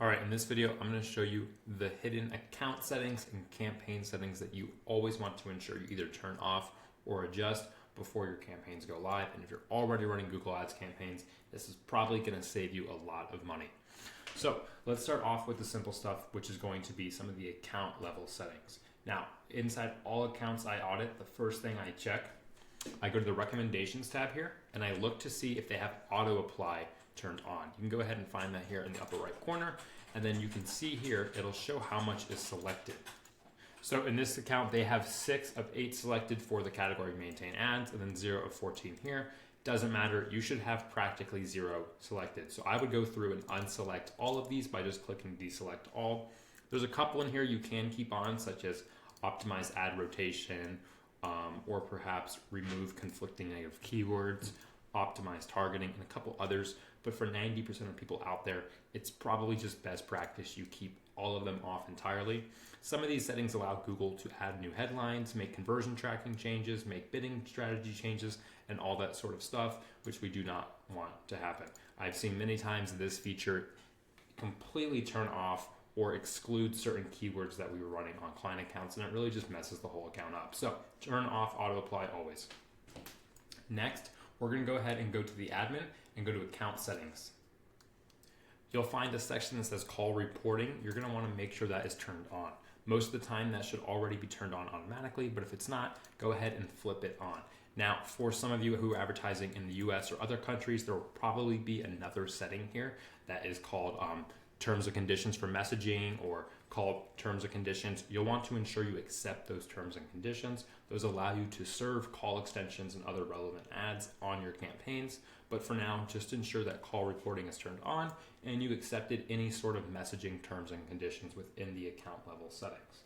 All right, in this video, I'm going to show you the hidden account settings and campaign settings that you always want to ensure you either turn off or adjust before your campaigns go live. And if you're already running Google Ads campaigns, this is probably going to save you a lot of money. So let's start off with the simple stuff, which is going to be some of the account level settings. Now, inside all accounts I audit, the first thing I check, I go to the recommendations tab here and I look to see if they have auto apply turned on. You can go ahead and find that here in the upper right corner, and then you can see here it'll show how much is selected. So in this account they have 6 of 8 selected for the category maintain ads, and then 0 of 14 here. Doesn't matter, you should have practically 0 selected. So I would go through and unselect all of these by just clicking deselect all. There's a couple in here you can keep on, such as optimize ad rotation, or perhaps remove conflicting negative keywords, optimize targeting, and a couple others. But for 90% of people out there, it's probably just best practice you keep all of them off entirely. Some of these settings allow Google to add new headlines, make conversion tracking changes, make bidding strategy changes, and all that sort of stuff, which we do not want to happen. I've seen many times this feature completely turn off or exclude certain keywords that we were running on client accounts, and it really just messes the whole account up. So turn off auto apply always. Next, we're going to go ahead and go to the admin and go to account settings. You'll find a section that says call reporting. You're going to want to make sure that is turned on. Most of the time that should already be turned on automatically, but if it's not, go ahead and flip it on. Now, for some of you who are advertising in the US or other countries, there will probably be another setting here that is called terms and conditions for messaging, or called terms and conditions. You'll want to ensure you accept those terms and conditions. Those allow you to serve call extensions and other relevant ads on your campaigns. But for now, just ensure that call reporting is turned on and you accepted any sort of messaging terms and conditions within the account level settings.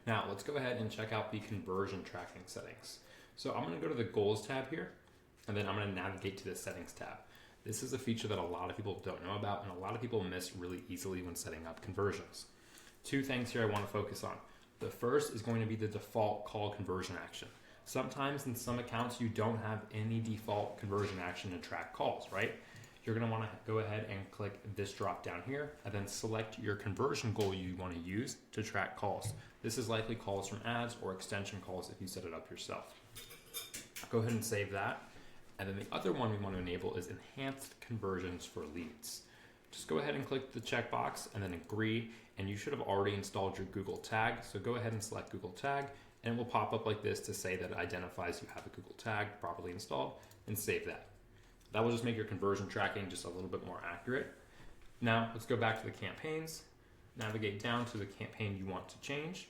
Now let's go ahead and check out the conversion tracking settings. So I'm going to go to the goals tab here, and then I'm going to navigate to the settings tab. This is a feature that a lot of people don't know about and a lot of people miss really easily when setting up conversions. 2 things here I want to focus on. The first is going to be the default call conversion action. Sometimes in some accounts you don't have any default conversion action to track calls, right? You're going to want to go ahead and click this drop down here and then select your conversion goal you want to use to track calls. This is likely calls from ads or extension calls if you set it up yourself. Go ahead and save that. And then the other one we want to enable is enhanced conversions for leads. Just go ahead and click the checkbox and then agree, and you should have already installed your Google tag. So go ahead and select Google tag, and it will pop up like this to say that it identifies you have a Google tag properly installed, and save that. That will just make your conversion tracking just a little bit more accurate. Now let's go back to the campaigns, navigate down to the campaign you want to change.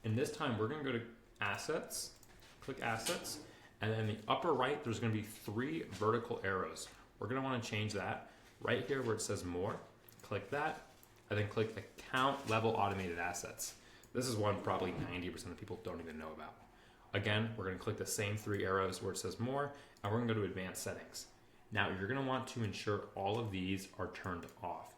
And this time we're going to go to assets, click assets, and then in the upper right, there's going to be 3 vertical arrows. We're going to want to change that right here where it says more. Click that, and then click account level automated assets. This is one probably 90% of people don't even know about. Again, we're going to click the same 3 arrows where it says more, and we're going to go to advanced settings. Now you're going to want to ensure all of these are turned off.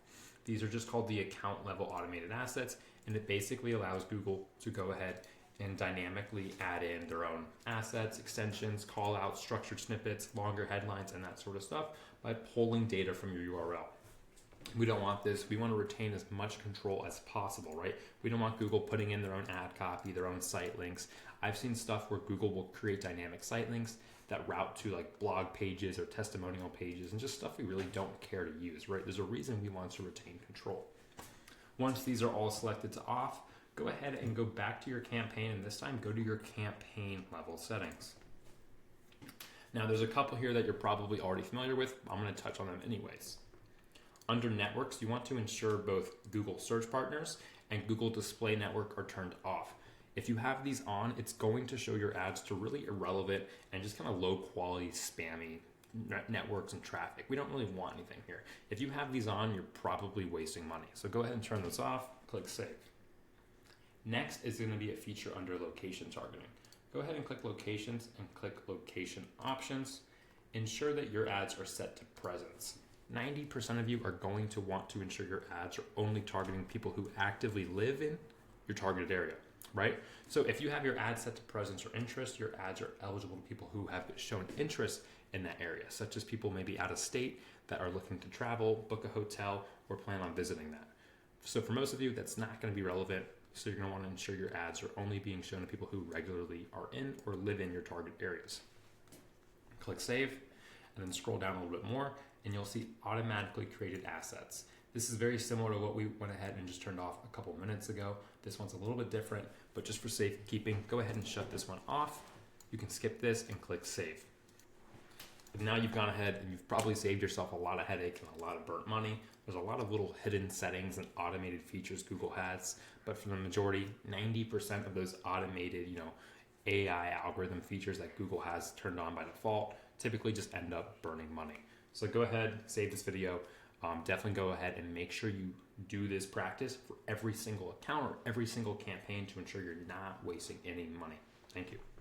These are just called the account level automated assets, and it basically allows Google to go ahead and dynamically add in their own assets, extensions, call outs, structured snippets, longer headlines, and that sort of stuff by pulling data from your URL. We don't want this. We want to retain as much control as possible, right? We don't want Google putting in their own ad copy, their own site links. I've seen stuff where Google will create dynamic site links that route to like blog pages or testimonial pages and just stuff we really don't care to use, right? There's a reason we want to retain control. Once these are all selected to off, go ahead and go back to your campaign, and this time go to your campaign level settings. Now there's a couple here that you're probably already familiar with. I'm going to touch on them anyways. Under networks, you want to ensure both Google Search Partners and Google Display Network are turned off. If you have these on, it's going to show your ads to really irrelevant and just kind of low quality spammy networks and traffic. We don't really want anything here. If you have these on, you're probably wasting money. So go ahead and turn those off, click save. Next is going to be a feature under location targeting. Go ahead and click locations and click location options. Ensure that your ads are set to presence. 90% of you are going to want to ensure your ads are only targeting people who actively live in your targeted area, right? So if you have your ads set to presence or interest, your ads are eligible to people who have shown interest in that area, such as people maybe out of state that are looking to travel, book a hotel, or plan on visiting that. So for most of you, that's not going to be relevant. So you're going to want to ensure your ads are only being shown to people who regularly are in or live in your target areas. Click save, and then scroll down a little bit more, and you'll see automatically created assets. This is very similar to what we went ahead and just turned off a couple minutes ago. This one's a little bit different, but just for safekeeping, go ahead and shut this one off. You can skip this and click save. But now you've gone ahead and you've probably saved yourself a lot of headache and a lot of burnt money. There's a lot of little hidden settings and automated features Google has, but for the majority, 90% of those automated, AI algorithm features that Google has turned on by default typically just end up burning money. So go ahead, save this video. Definitely go ahead and make sure you do this practice for every single account or every single campaign to ensure you're not wasting any money. Thank you.